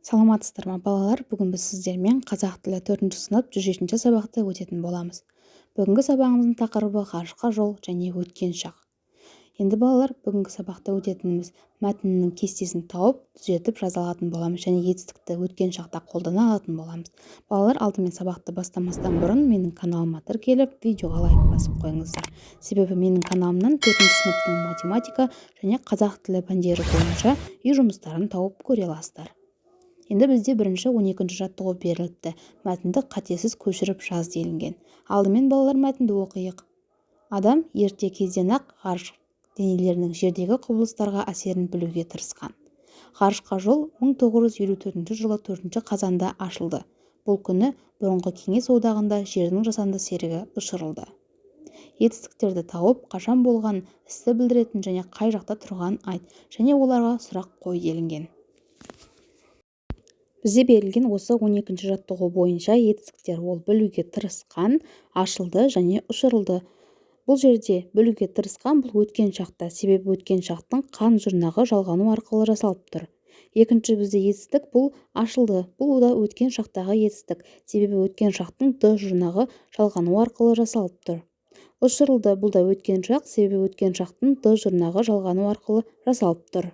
Саламатсыздар ма балалар? Бүгін біз сіздермен қазақ тілі 4-ші сынып 107-ші сабақты өтетін боламыз. Бүгінгі сабағымыздың тақырыбы ғарышқа жол және өткен шақ. Енді балалар, бүгінгі сабақта өтетініміз мәтіннің кестесін тауып, түзетіп жаза алатын боламыз және етістікті өткен шақта қолдана алатын боламыз. Балалар, алдымен сабақты бастамастан бұрын менің каналыма тіркеліп, видеоға лайк басып қойыңыздар. Себебі менің каналымнан 4-ші сыныптың математика және қазақ тілі пәндері бойынша үй жұмыстарын тауып көре аласыздар. Енді бізде бірінші 12-ші жаттығу беріліпті. Мәтінді қатесіз көшіріп жаз делінген. Алдымен балалар мәтінді оқиық. Адам ерте кезден-ақ ғарыш денелерінің жердегі құбылыстарға әсерін білуге тырысқан. Ғарышқа жол 1954 жылы 4 қазанда ашылды. Бұл күні бұрынғы Кеңес одағында жердің жасанды серігі ұшырылды. Етістіктерді тауып, қашан болған істі білдіретін және қай жақта тұрған айт, және оларға сұрақ қой делінген. Бізде берілген осы 12-ші жаттығу бойынша етістіктер ол білуге тырысқан, ашылды және ұшырылды. Бұл жерде білуге тырысқан бұл өткен шақта, себебі өткен шақтың қан жұрнағы жалғану арқылы жасалып тұр. Екінші бізде етістік бұл ашылды. Бұл да өткен шақтағы етістік, себебі өткен шақтың д жұрнағы жалғану арқылы жасалып тұр. Ұшырылды. Бұл да өткен шақ, себебі өткен шақтың д жұрнағы жалғану арқылы жасалып тұр.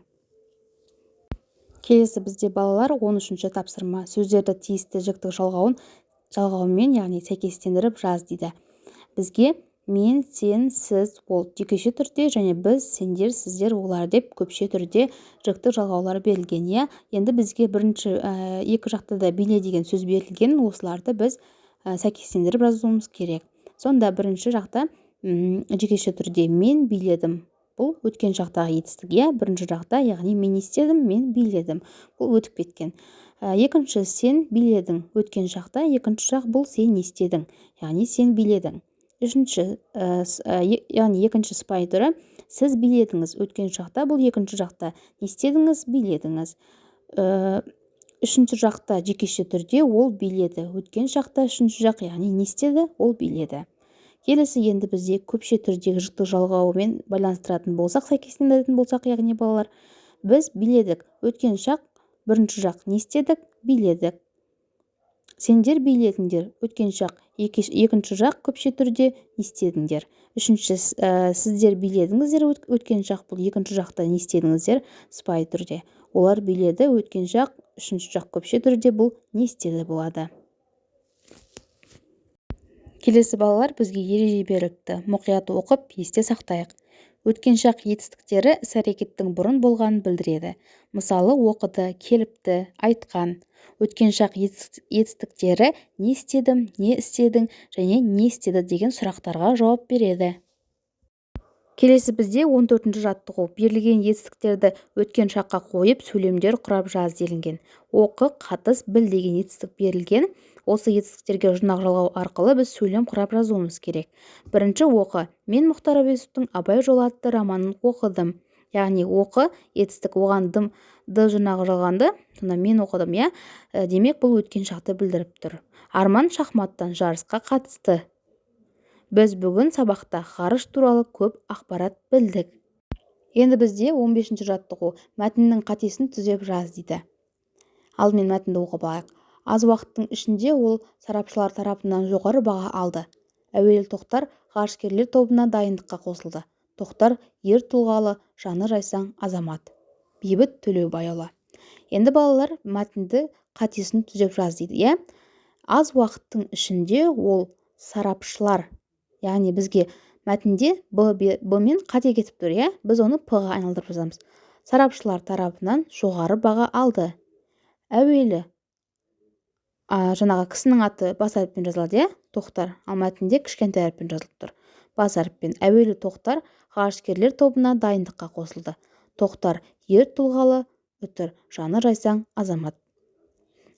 Келесі бізде балалар 13-ші тапсырма. Сөздерді тиісті жіктік жалғаумен, яғни сәйкестендіріп жаз дейді. Бізге мен, сен, сіз, ол жекеше түрде және біз, сендер, сіздер, олар деп көпше түрде жіктік жалғаулар берілген. Енді бізге екі жақта да биле деген сөз берілген, осыларды біз сәйкестендіріп жазуымыз керек. Сонда бірінші жақта жекеше түрде мен биледім. Бұл өткен шақтағы етістік. Бірінші жақта, яғни мен істедім, мен биледім. Бұл өтіп кеткен. Екінші сен биледің. Өткен шақта, екінші шақ бұл сен істедің, яғни сен биледің. Екінші сыпайы түрі сіз биледіңіз. Өткен шақта, бұл екінші жақта не істедіңіз, биледіңіз. Үшінші жақта жекеше түрде ол биледі. Өткен шақта үшінші жақ, яғни не істеді, ол биледі. Келесі енді бізде көпше түрдегі жіктік жалғауымен байланыстыратын болсақ, сәйкестендіретін болсақ, яғни балалар, біз биледік. Өткен шақ, бірінші жақ не істедік, биледік. Сендер биледіңдер. Өткен шақ, екінші жақ көпше түрде не істедіңдер. Үшінші сіздер биледіңіздер. Өткен шақ бұл екінші жақта не істедіңіздер, сыпайы түрде. Олар биледі. Өткен шақ, үшінші жақ көпше түрде бұл не істеді болады. Келесі балалар бізге ереже беріліпті. Мұқият оқып, есте сақтайық. Өткен шақ етістіктері іс-әрекеттің бұрын болғанын білдіреді. Мысалы, оқыды, келіпті, айтқан. Өткен шақ етістіктері не істедім, не істедің және не істеді деген сұрақтарға жауап береді. Келесі бізде 14-ші жаттығу. Берілген етістіктерді өткен шаққа қойып, сөйлемдер құрап жаз делінген. Оқы, қатыс, біл деген етістік берілген. Осы етістіктерге жұрнақ жалғау арқылы біз сөйлем құрап жазуымыз керек. Бірінші оқы. Мен Мұхтар Әуезовтің Абай жолы атты романын оқыдым. Яғни оқы, етістік оған д жұрнағы жалғанды, сонда мен оқыдым, демек бұл өткен шақты білдіріп тұр. Арман шахматтан жарысқа қатысты. Біз бүгін сабақта ғарыш туралы көп ақпарат білдік. Енді бізде 15-ші жаттығу. Мәтіннің қатесін түзеп жаз дейді. Алдымен мәтінді оқып алайық. Аз уақыттың ішінде ол сарапшылар тарапынан жоғары баға алды. Әуелі Тоқтар ғарышкерлер тобына дайындыққа қосылды. Тоқтар ер тұлғалы, жаны жайсаң азамат. Бейбіт Төлеубайұлы. Енді балалар мәтінді қатесін түзеп жаз дейді. Аз уақыттың ішінде ол сарапшылар, яғни бізге мәтінде б мен қате кетіп тұр, біз оны п-ға айналдырып жазамыз. Сарапшылар тарапынан жоғары баға алды. Әуелі жаңағы кісінің аты бас әріппен жазылады, Тоқтар, ал мәтінде кішкентай әріппен жазылып тұр. Бас әріппен. Әуелі Тоқтар ғарышкерлер тобына дайындыққа қосылды. Тоқтар ер тұлғалы, жаны жайсаң азамат.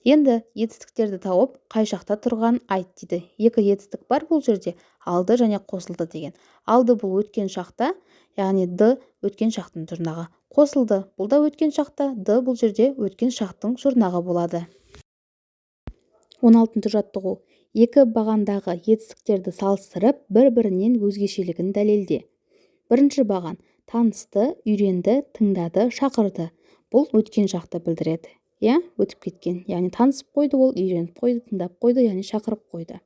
Енді етістіктерді тауып, қай шақта тұрған айт дейді. Екі етістік бар бұл жерде, алды және қосылды деген. Алды бұл өткен шақта, яғни д өткен шақтың жұрнағы. Қосылды, бұл да өткен шақта, д бұл жерде өткен шақтың жұрнағы болады. 16-ші жаттығу. Екі бағандағы етістіктерді салыстырып, бір-бірінен өзгешелігін дәлелде. Бірінші баған танысты, үйренді, тыңдады, шақырды. Бұл өткен шақты білдіреді. иә, өтіп кеткен. Яғни танысып қойды ол, үйреніп қойды, тыңдап қойды, яғни шақырып қойды.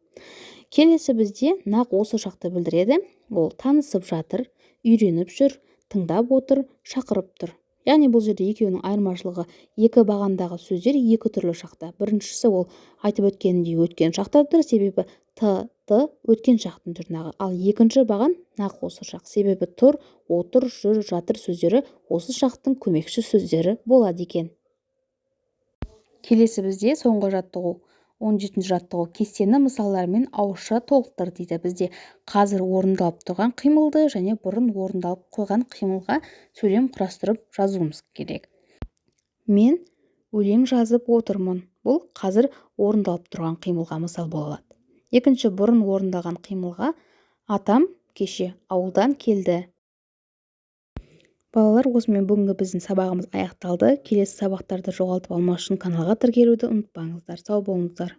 Келесі бізде нақ осы шақты білдіреді. Ол танысып жатыр, үйреніп жүр, тыңдап отыр, шақырып тұр. Яғни бұл жерде екеуінің айырмашылығы екі бағандағы сөздер екі түрлі шақта. Біріншісі ол айтып өткеніндей өткен шақта тұр, себебі т өткен шақтың тырнағы. Ал екінші баған нақ осы шақ. Себебі тұр, отыр, жүр, жатыр сөздері осы шақтың көмекші сөздері болады екен. Келесі бізде соңғы жаттығу 17-ші жаттығу кестені мысалдармен ауызша толықтыр дейді. Бізде қазір орындалып тұрған қимылды және бұрын орындалып қойған қимылға сөйлем құрастырып жазуымыз керек. Мен өлең жазып отырмын. Бұл қазір орындалып тұрған қимылға мысал бола алады. Екінші бұрын орындалған қимылға атам кеше ауылдан келді. Балалар, осымен бүгінгі біздің сабағымыз аяқталды. Келесі сабақтарды жоғалтып алмас үшін каналға тіркелуді ұмытпаңыздар. Сау болыңыздар.